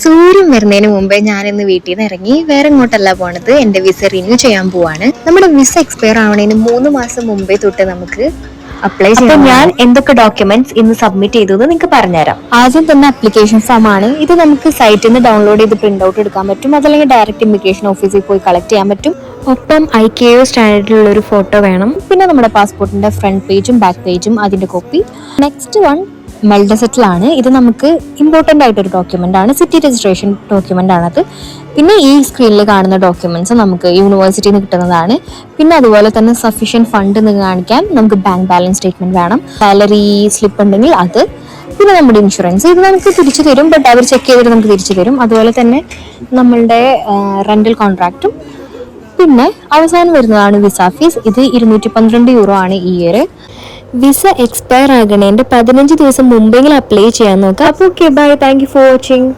സൂര്യൻ വരുന്നതിന് മുമ്പേ ഞാനിന്ന് വീട്ടിൽ നിന്ന് ഇറങ്ങി വേറെ എങ്ങോട്ടല്ല പോണത്, എൻ്റെ വിസ റിന്യൂ ചെയ്യാൻ പോവാണ്. നമ്മുടെ വിസ എക്സ്പയർ ആവണതിന് 3 മാസം മുമ്പേ തൊട്ട് നമുക്ക് അപ്ലൈ ചെയ്യാം. ഞാൻ എന്തൊക്കെ ഡോക്യുമെന്റ്സ് ഇന്ന് സബ്മിറ്റ് ചെയ്തു എന്ന് നിങ്ങൾക്ക് പറഞ്ഞുതരാം. ആദ്യം തന്നെ അപ്ലിക്കേഷൻ ഫോം ആണ്. ഇത് നമുക്ക് സൈറ്റിൽ നിന്ന് ഡൗൺലോഡ് ചെയ്ത് പ്രിന്റ് ഔട്ട് എടുക്കാൻ പറ്റും, അതല്ലെങ്കിൽ ഡയറക്റ്റ് ഇമിഗ്രേഷൻ ഓഫീസിൽ പോയി കളക്ട് ചെയ്യാൻ പറ്റും. ഒപ്പം IKO സ്റ്റാൻഡേർഡിലുള്ള ഒരു ഫോട്ടോ വേണം. പിന്നെ നമ്മുടെ പാസ്പോർട്ടിന്റെ ഫ്രണ്ട് പേജും ബാക്ക് പേജും അതിന്റെ കോപ്പി. നെക്സ്റ്റ് വൺ മെൽഡസെറ്റിൽ ആണ്. ഇത് നമുക്ക് ഇമ്പോർട്ടൻ്റ് ആയിട്ടൊരു ഡോക്യുമെന്റ് ആണ്, സിറ്റി രജിസ്ട്രേഷൻ ഡോക്യുമെന്റ് ആണത്. പിന്നെ ഈ സ്ക്രീനിൽ കാണുന്ന ഡോക്യുമെന്റ്സ് നമുക്ക് യൂണിവേഴ്സിറ്റിയിൽ നിന്ന് കിട്ടുന്നതാണ്. പിന്നെ അതുപോലെ തന്നെ സഫീഷ്യന്റ് ഫണ്ട് എന്ന് കാണിക്കാൻ നമുക്ക് ബാങ്ക് ബാലൻസ് സ്റ്റേറ്റ്മെന്റ് വേണം, സാലറി സ്ലിപ്പ് ഉണ്ടെങ്കിൽ അത്, പിന്നെ നമ്മുടെ ഇൻഷുറൻസ് ഇത് നമുക്ക് തിരിച്ചു തരും, ബട്ട് അവർ ചെക്ക് ചെയ്തിട്ട് നമുക്ക് തിരിച്ചു തരും. അതുപോലെ തന്നെ നമ്മളുടെ റെന്റൽ കോൺട്രാക്റ്റും. പിന്നെ അവസാനം വരുന്നതാണ് വിസ ഫീസ്. ഇത് 212 യൂറോ ആണ് ഈ ഇയർ. വിസ എക്സ്പയർ ആകണേന്റെ 15 ദിവസം മുമ്പെങ്കിലും അപ്ലൈ ചെയ്യാൻ നോക്കാം. അപ്പോൾ okay, bye, thank you for watching.